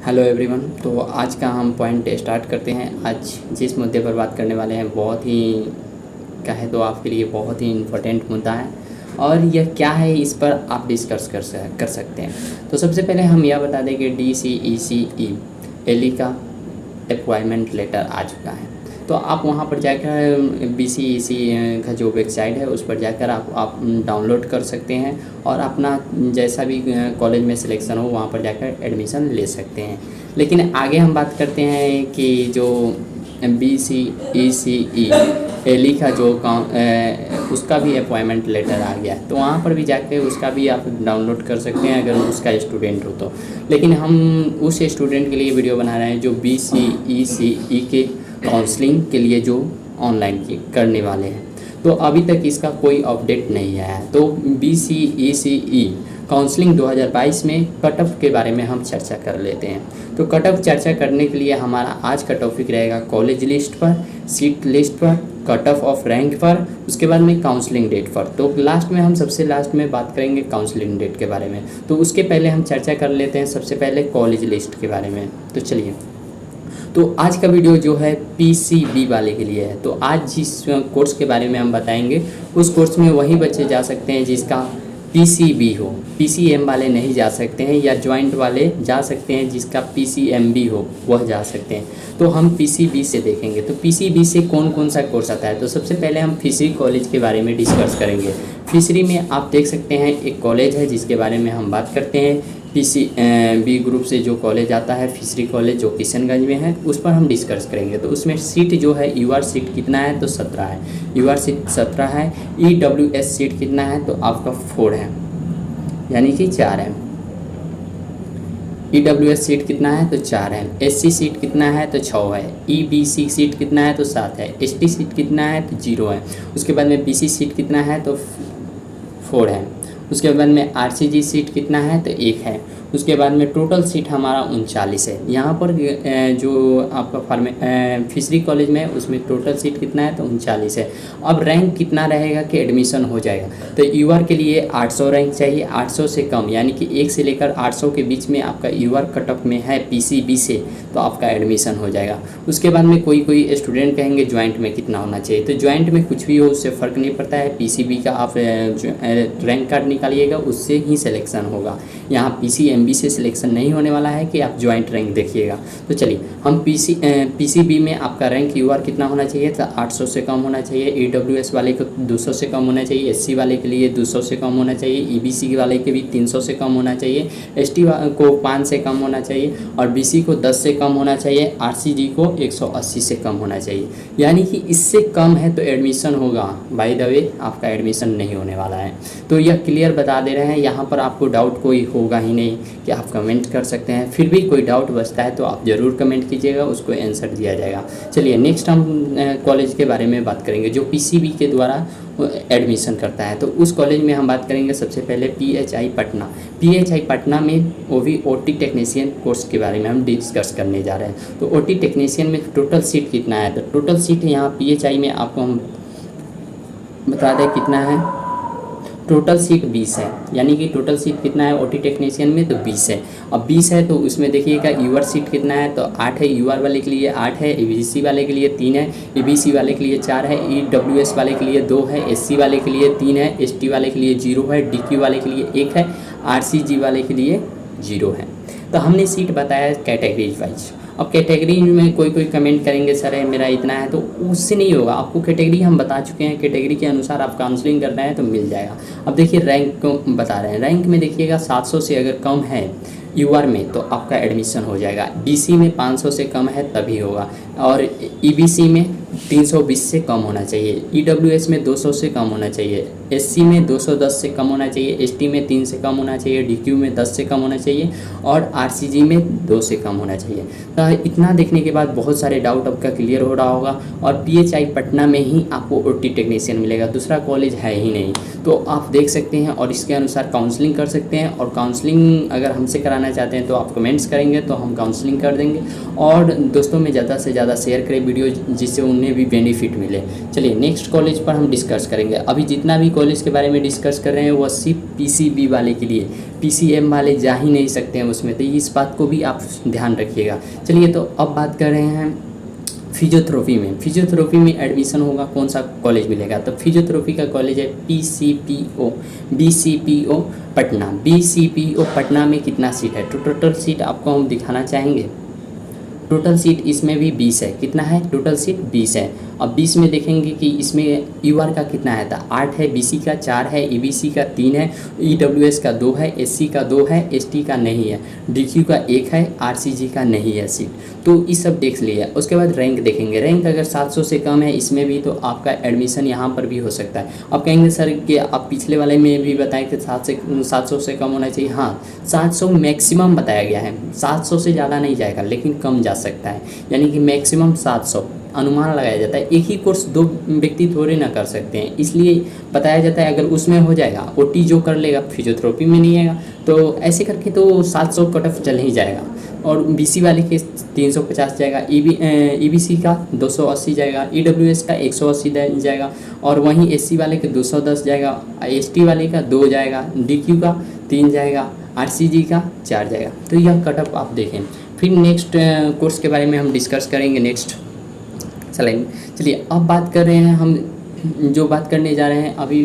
Hello everyone. तो आज का हम पॉइंट स्टार्ट करते हैं। आज जिस मुद्दे पर बात करने वाले हैं बहुत ही कहे तो आपके लिए बहुत ही इम्पोर्टेंट मुद्दा है और यह क्या है इस पर आप डिस्कस कर सकते हैं। तो सबसे पहले हम यह बता दें कि DCECE एली का अपॉइंटमेंट लेटर आ चुका है। तो आप वहाँ पर जाकर BCEC का जो वेबसाइट है उस पर जाकर आप डाउनलोड कर सकते हैं और अपना जैसा भी कॉलेज में सिलेक्शन हो वहाँ पर जाकर एडमिशन ले सकते हैं। लेकिन आगे हम बात करते हैं कि जो BCECE एली का जो उसका भी अपॉइंटमेंट लेटर आ गया है, तो वहाँ पर भी जाके उसका भी आप डाउनलोड कर सकते हैं अगर उसका स्टूडेंट हो तो। लेकिन हम उस स्टूडेंट के लिए वीडियो बना रहे हैं जो BCECE के काउंसलिंग के लिए जो ऑनलाइन करने वाले हैं। तो अभी तक इसका कोई अपडेट नहीं आया है। तो BCECE काउंसलिंग 2022 में कट ऑफ के बारे में हम चर्चा कर लेते हैं। तो कट ऑफ चर्चा करने के लिए हमारा आज का टॉपिक रहेगा कॉलेज लिस्ट पर, सीट लिस्ट पर, कट ऑफ रैंक पर, उसके बाद में काउंसलिंग डेट पर। तो लास्ट में हम सबसे लास्ट में बात करेंगे काउंसलिंग डेट के बारे में। तो उसके पहले हम चर्चा कर लेते हैं सबसे पहले कॉलेज लिस्ट के बारे में। तो चलिए, तो आज का वीडियो जो है PCB वाले के लिए है। तो आज जिस कोर्स के बारे में हम बताएंगे उस कोर्स में वही बच्चे जा सकते हैं जिसका PCB हो। PCM वाले नहीं जा सकते हैं, या जॉइंट वाले जा सकते हैं जिसका PCMB हो वह जा सकते हैं। तो हम PCB से देखेंगे। तो PCB से कौन कौन सा कोर्स आता है। तो सबसे पहले हम फिशरी कॉलेज के बारे में डिस्कस करेंगे। फिशरी में आप देख सकते हैं एक कॉलेज है जिसके बारे में हम बात करते हैं। PCB ग्रुप से जो कॉलेज आता है फिशरी कॉलेज जो किशनगंज में है उस पर हम डिस्कस करेंगे। तो उसमें सीट जो है UR सीट कितना है तो 17 है, UR सीट 17 है। EWS सीट कितना है तो आपका 4 है, यानी कि 4 है। EWS सीट कितना है तो 4 है। SC सीट कितना है तो 6 है। EBC सीट कितना है तो 7 है। ST सीट कितना है तो 0 है। उसके बाद में BC सीट कितना है तो 4 है। उसके बाद में RCG सीट कितना है तो 1 है। उसके बाद में टोटल सीट हमारा 39 है। यहाँ पर जो आपका फिशरी कॉलेज में है उसमें टोटल सीट कितना है तो 39 है। अब रैंक कितना रहेगा कि एडमिशन हो जाएगा। तो UR के लिए 800 रैंक चाहिए, 800 से कम यानी कि 1 से लेकर 800 के बीच में आपका UR कट ऑफ में है PCB से तो आपका एडमिशन हो जाएगा। उसके बाद में कोई स्टूडेंट कहेंगे ज्वाइंट में कितना होना चाहिए। तो ज्वाइंट में कुछ भी हो उससे फ़र्क नहीं पड़ता है। PCB का आप रैंक कार्ड निकालिएगा उससे ही सिलेक्शन होगा। यहाँ PCMB से सिलेक्शन नहीं होने वाला है कि आप ज्वाइंट रैंक देखिएगा। तो चलिए हम PCB में आपका रैंक UR कितना होना चाहिए तो 800 से कम होना चाहिए। EWS वाले को 200 से कम होना चाहिए। SC वाले के लिए 200 से कम होना चाहिए। EBC वाले के भी 300 से कम होना चाहिए। ST को 5 से कम होना चाहिए और BC को 10 से कम होना चाहिए। RCG को 180 से कम होना चाहिए। यानी कि इससे कम है तो एडमिशन होगा। बाय द वे आपका एडमिशन नहीं होने वाला है। तो यह क्लियर बता दे रहे हैं। यहाँ पर आपको डाउट कोई होगा ही नहीं कि आप कमेंट कर सकते हैं। फिर भी कोई डाउट बचता है तो आप ज़रूर कमेंट कीजिएगा, उसको आंसर दिया जाएगा। चलिए नेक्स्ट हम कॉलेज के बारे में बात करेंगे जो PCB के द्वारा एडमिशन करता है। तो उस कॉलेज में हम बात करेंगे सबसे पहले PHI पटना। PHI पटना में वो भी OT टेक्नीशियन कोर्स के बारे में हम डिस्कस करने जा रहे हैं। तो OT टेक्नीशियन में टोटल सीट कितना है तो टोटल सीट यहाँ PHI में आपको हम बता दें कितना है। टोटल सीट 20 है, यानी कि टोटल सीट कितना है OT टेक्नीशियन में तो 20 है। अब 20 है तो उसमें देखिएगा UR सीट कितना है तो 8 है। UR वाले के लिए 8 है। EBC वाले के लिए 3 है। EBC वाले के लिए 4 है। EWS वाले के लिए 2 है। SC वाले के लिए 3 है। ST वाले के लिए 0 है। DQ वाले के लिए 1 है। RCG वाले के लिए 0 है। तो हमने सीट बताया कैटेगरीज वाइज। अब कैटेगरी में कोई कमेंट करेंगे सर है मेरा इतना है, तो उससे नहीं होगा। आपको कैटेगरी हम बता चुके हैं, कैटेगरी के अनुसार आप काउंसलिंग कर रहे हैं तो मिल जाएगा। अब देखिए रैंक को बता रहे हैं। रैंक में देखिएगा 700 से अगर कम है UR में तो आपका एडमिशन हो जाएगा। DC में 500 से कम है तभी होगा और EBC में 320 से कम होना चाहिए। EWS में 200 से कम होना चाहिए। SC में 210 से कम होना चाहिए। ST में 3 से कम होना चाहिए। DQ में 10 से कम होना चाहिए और RCG में 2 से कम होना चाहिए। तो इतना देखने के बाद बहुत सारे डाउट आपका क्लियर हो रहा होगा और PHI पटना में ही आपको OT टेक्नीशियन मिलेगा, दूसरा कॉलेज है ही नहीं। तो आप देख सकते हैं और इसके अनुसार काउंसलिंग कर सकते हैं और काउंसलिंग अगर हमसे कराना कराना चाहते हैं तो आप कमेंट्स करेंगे तो हम काउंसलिंग कर देंगे। और दोस्तों में ज़्यादा से ज़्यादा शेयर करें वीडियो, जिससे उन्हें भी बेनिफिट मिले। चलिए नेक्स्ट कॉलेज पर हम डिस्कस करेंगे। अभी जितना भी कॉलेज के बारे में डिस्कस कर रहे हैं वो सिर्फ पीसीबी वाले के लिए, पीसीएम वाले जा ही नहीं सकते हैं उसमें, तो इस बात को भी आप ध्यान रखिएगा। चलिए तो अब बात कर रहे हैं फिजियोथेरेपी में। फिजियोथेरेपी में एडमिशन होगा, कौन सा कॉलेज मिलेगा? तो फिजियोथेरेपी का कॉलेज है बीसीपीओ पटना। बीसीपीओ पटना में कितना सीट है? तो टोटल सीट आपको हम दिखाना चाहेंगे। टोटल सीट इसमें भी 20 है। कितना है? टोटल सीट 20 है। अब 20 में देखेंगे कि इसमें यूआर का कितना है, तो 8 है, बीसी का 4 है, ईबीसी का 3 है, ईडब्ल्यूएस का 2 है, एससी का 2 है, एसटी का नहीं है, डीक्यू का 1 है, आरसीजी का नहीं है सीट। तो ये सब देख लिया। उसके बाद रैंक देखेंगे। रैंक अगर 700 से कम है इसमें भी तो आपका एडमिशन यहाँ पर भी हो सकता है। अब कहेंगे सर कि आप पिछले वाले में भी बताएं कि 700 से कम होना चाहिए। हाँ, 700 मैक्सिमम बताया गया है, 700 से ज़्यादा नहीं जाएगा लेकिन कम जा सकता है, यानी कि मैक्सिमम 700 अनुमान लगाया जाता है। एक ही कोर्स 2 व्यक्ति थोड़े ना कर सकते हैं, इसलिए बताया जाता है। अगर उसमें हो जाएगा, ओटी जो कर लेगा फिजियोथेरेपी में नहीं आएगा, तो ऐसे करके तो 700 कट ऑफ चल ही जाएगा। और बीसी वाले के 350 जाएगा, ईबीसी का 280 जाएगा, ईडब्ल्यूएस का 180 जाएगा, और वहीं एससी वाले के 210 जाएगा, एसटी वाले का 2 जाएगा, डीक्यू का 3 जाएगा, आरसीजी का 4 जाएगा। तो यह कट ऑफ आप देखें। फिर नेक्स्ट कोर्स के बारे में हम डिस्कस करेंगे नेक्स्ट स्लाइड में। चलिए अब बात कर रहे हैं हम, जो बात करने जा रहे हैं अभी,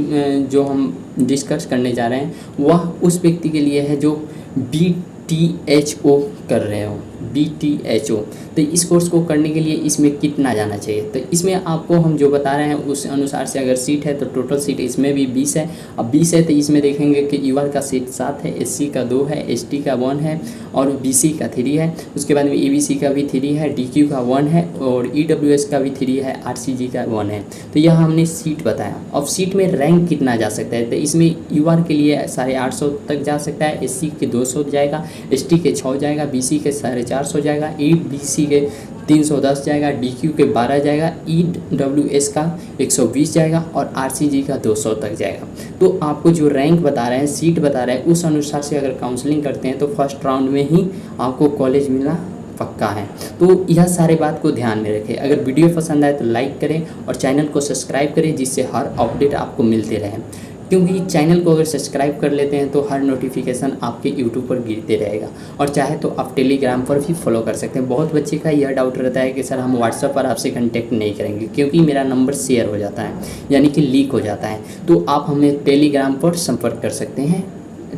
जो हम डिस्कस करने जा रहे हैं वह उस व्यक्ति के लिए है जो BTHO कर रहे हो, BTHO। तो इस कोर्स को करने के लिए इसमें कितना जाना चाहिए? तो इसमें आपको हम जो बता रहे हैं उस अनुसार से अगर सीट है तो टोटल सीट इसमें भी 20 है। अब 20 है तो इसमें देखेंगे कि यूआर का सीट 7 है, एससी का 2 है, एसटी का 1 है, और बीसी का 3 है। उसके बाद में ईबीसी का भी 3 है, डीक्यू का 1 है, और ईडब्ल्यूएस का भी 3 है, आरसीजी का 1 है। तो यह हमने सीट बताया। अब सीट में रैंक कितना जा सकता है? तो इसमें यूआर के लिए 850 तक जा सकता है, एससी के 200 जाएगा, एसटी के 6 जाएगा, बीसी के 450 जाएगा, ईबीसी के 310 जाएगा, डीक्यू के 12 जाएगा, ईडब्ल्यूएस का 120 जाएगा, और आरसीजी का 200 तक जाएगा। तो आपको जो रैंक बता रहे हैं, सीट बता रहे हैं, उस अनुसार से अगर काउंसलिंग करते हैं तो फर्स्ट राउंड में ही आपको कॉलेज मिलना पक्का है। तो यह सारे बात को ध्यान में रखें। अगर वीडियो पसंद आए तो लाइक करें और चैनल को सब्सक्राइब करें, जिससे हर अपडेट आपको मिलते रहे, क्योंकि चैनल को अगर सब्सक्राइब कर लेते हैं तो हर नोटिफिकेशन आपके यूट्यूब पर गिरते रहेगा। और चाहे तो आप टेलीग्राम पर भी फॉलो कर सकते हैं। बहुत बच्चे का यह डाउट रहता है कि सर हम व्हाट्सएप पर आपसे कांटेक्ट नहीं करेंगे क्योंकि मेरा नंबर शेयर हो जाता है, यानी कि लीक हो जाता है। तो आप हमें टेलीग्राम पर संपर्क कर सकते हैं।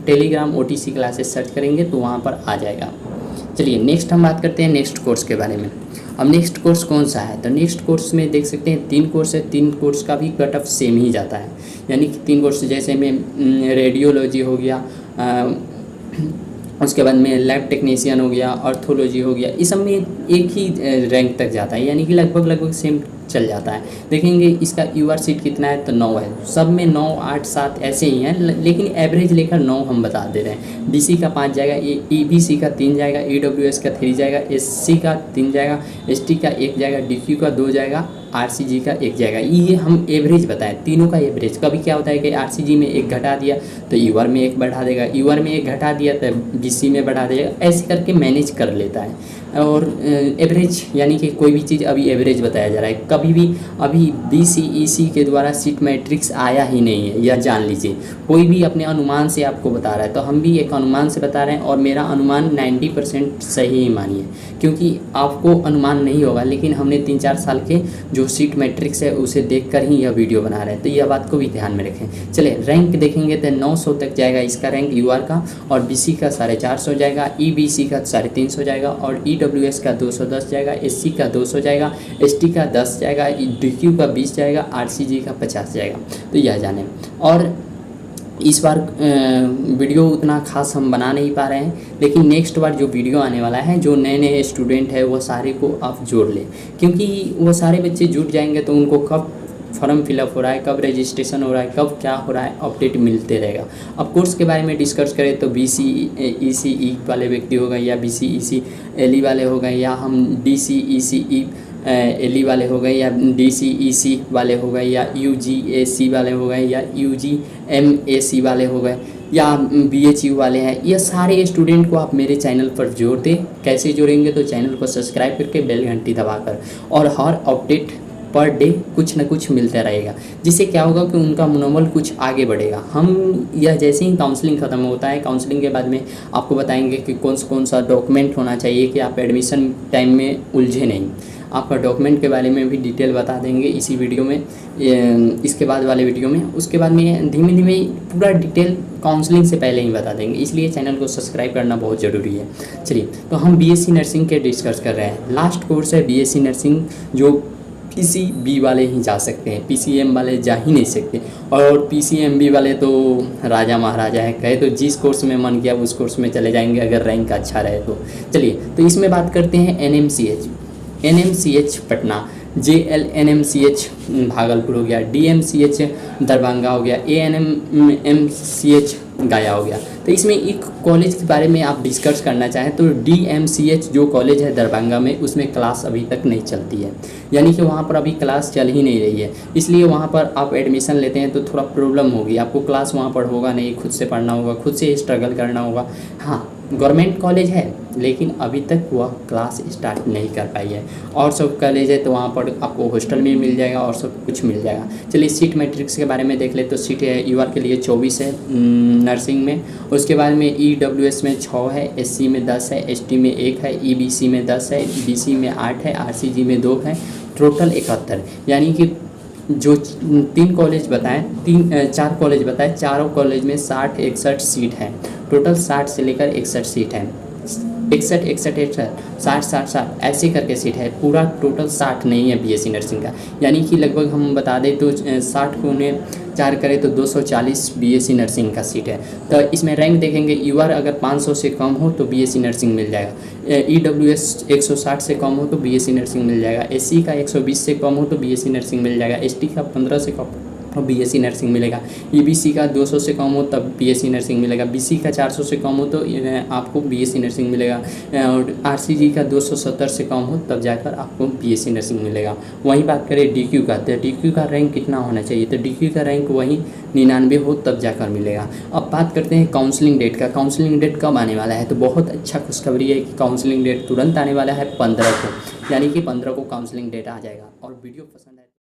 टेलीग्राम OTC क्लासेस सर्च करेंगे तो वहाँ पर आ जाएगा। चलिए नेक्स्ट हम बात करते हैं नेक्स्ट कोर्स के बारे में। अब नेक्स्ट कोर्स कौन सा है? तो नेक्स्ट कोर्स में देख सकते हैं 3 कोर्स है। 3 कोर्स का भी कट ऑफ सेम ही जाता है, यानी कि 3 कोर्स जैसे में रेडियोलॉजी हो गया, उसके बाद में लैब टेक्नीशियन हो गया, ऑर्थोलॉजी हो गया, इस सब में एक ही रैंक तक जाता है, यानी कि लगभग सेम चल जाता है। देखेंगे इसका यूआर सीट कितना है, तो 9 है। सब में 9, 8, 7 ऐसे ही हैं, लेकिन एवरेज लेकर 9 हम बता दे रहे हैं। बीसी का 5 जाएगा, ईबीसी का 3 जाएगा, ईडब्ल्यूएस का 3 जाएगा, एससी का 3 जाएगा, एसटी का 1 जाएगा, डीक्यू का 2 जाएगा, आरसीजी का 1 जाएगा। ये हम एवरेज बताएं, तीनों का एवरेज। कभी क्या होता है कि आरसीजी में 1 घटा दिया तो यूआर में 1 बढ़ा देगा, यूआर में 1 घटा दिया तो बीसी में बढ़ा देगा, ऐसे करके मैनेज कर लेता है। और एवरेज यानी कि कोई भी चीज़ अभी एवरेज बताया जा रहा है। कभी भी अभी BCEC के द्वारा सीट मैट्रिक्स आया ही नहीं है, यह जान लीजिए। कोई भी अपने अनुमान से आपको बता रहा है, तो हम भी एक अनुमान से बता रहे हैं, और मेरा अनुमान 90% सही ही मानिए, क्योंकि आपको अनुमान नहीं होगा, लेकिन हमने 3-4 साल के जो सीट मैट्रिक्स है उसे देखकर ही यह वीडियो बना रहे हैं। तो यह बात को भी ध्यान में रखें। चलिए रैंक देखेंगे तो 900 तक जाएगा इसका रैंक यूआर का, और बीसी का 450 जाएगा, ईबीसी का 350 जाएगा, और ईडब्ल्यूएस का 210 जाएगा, एससी का 200 जाएगा, एसटी का 10 जाएगा, डीक्यू का 20 जाएगा, आरसीजी का 50 जाएगा। तो यह जाने। और इस बार वीडियो उतना खास हम बना नहीं पा रहे हैं, लेकिन नेक्स्ट बार जो वीडियो आने वाला है, जो नए स्टूडेंट है वो सारे को आप जोड़ लें, क्योंकि वो सारे बच्चे जुट जाएंगे तो उनको कब फॉर्म फिलअप हो रहा है, कब रजिस्ट्रेशन हो रहा है, कब क्या हो रहा है, अपडेट मिलते रहेगा। अब कोर्स के बारे में डिस्कस करें तो BCECE वाले व्यक्ति हो गए, या BCECLE वाले हो गए, या हम DCECE वाले हो गए, या DCEC वाले हो गए, या UGAC वाले हो गए, या UGMAC वाले हो गए, या BHU वाले हैं, ये सारे स्टूडेंट को आप मेरे चैनल पर जोड़ दें। कैसे जोड़ेंगे? तो चैनल को सब्सक्राइब करके बेल घंटी दबाकर, और हर अपडेट पर डे कुछ ना कुछ मिलता रहेगा, जिससे क्या होगा कि उनका मनोबल कुछ आगे बढ़ेगा। हम यह जैसे ही काउंसलिंग ख़त्म होता है, काउंसलिंग के बाद में आपको बताएंगे कि कौन सा डॉक्यूमेंट होना चाहिए कि आप एडमिशन टाइम में उलझे नहीं। आपका डॉक्यूमेंट के बारे में भी डिटेल बता देंगे इसी वीडियो में, इसके बाद वाले वीडियो में। उसके बाद में धीमे धीमे पूरा डिटेल काउंसलिंग से पहले ही बता देंगे, इसलिए चैनल को सब्सक्राइब करना बहुत ज़रूरी है। चलिए, तो हम BSc नर्सिंग के डिस्कस कर रहे हैं। लास्ट कोर्स है BSc नर्सिंग, जो PCB वाले ही जा सकते हैं, PCM वाले जा ही नहीं सकते। और PCMB वाले तो राजा महाराजा है, कहे तो जिस कोर्स में मन किया उस कोर्स में चले जाएंगे, अगर रैंक अच्छा रहे तो। चलिए, तो इसमें बात करते हैं NMCH पटना, JLNMCH भागलपुर हो गया, DMCH दरभंगा हो गया, ANMCH गया हो गया। तो इसमें एक कॉलेज के बारे में आप डिस्कस करना चाहें तो DMCH जो कॉलेज है दरभंगा में, उसमें क्लास अभी तक नहीं चलती है, यानी कि वहाँ पर अभी क्लास चल ही नहीं रही है। इसलिए वहाँ पर आप एडमिशन लेते हैं तो थोड़ा प्रॉब्लम होगी, आपको क्लास वहाँ पर होगा नहीं, खुद से पढ़ना होगा, खुद से स्ट्रगल करना होगा। हाँ, गवर्नमेंट कॉलेज है लेकिन अभी तक वह क्लास स्टार्ट नहीं कर पाई है। और सब कॉलेज है तो वहाँ पर आपको हॉस्टल में मिल जाएगा और सब कुछ मिल जाएगा। चलिए, सीट मैट्रिक्स के बारे में देख ले तो सीट है UR के लिए 24 है नर्सिंग में। उसके बाद में EWS में 6 है, SC में 10 है, ST में 1 है, EBC में 10 है, BC में 8 है, RCG में 2 है, टोटल 71। यानी कि जो 3 कॉलेज बताएं, 4 कॉलेज बताएं, चारों कॉलेज में 60-61 सीट है। टोटल 60 से लेकर 61 सीट है, 61-60 ऐसे करके सीट है। पूरा टोटल 60 नहीं है BSc नर्सिंग का, यानी कि लगभग हम बता दें तो 60 को उन्हें 4 करें तो 240 BSc नर्सिंग का सीट है। तो इसमें रैंक देखेंगे, UR अगर 500 से कम हो तो BSc नर्सिंग मिल जाएगा, EWS 160 से कम हो तो BSc नर्सिंग मिल जाएगा, SC का 120 से कम हो तो BSc नर्सिंग मिल जाएगा, ST का 15 से कम तो BSc नर्सिंग मिलेगा, EBC का 200 से कम हो तब BSc नर्सिंग मिलेगा, BC का 400 से कम हो तो आपको BSc नर्सिंग मिलेगा, और RCG का 270 से कम हो तब जाकर आपको BSc नर्सिंग मिलेगा। वहीं बात करें DQ का, तो DQ का रैंक कितना होना चाहिए? तो DQ का रैंक वहीं 99 हो तब जाकर मिलेगा। अब बात करते हैं काउंसलिंग डेट का। काउंसलिंग डेट कब आने वाला है? तो बहुत अच्छा खुशखबरी है कि काउंसलिंग डेट तुरंत आने वाला है 15 को, यानी कि 15 को काउंसलिंग डेट आ जाएगा। और वीडियो पसंद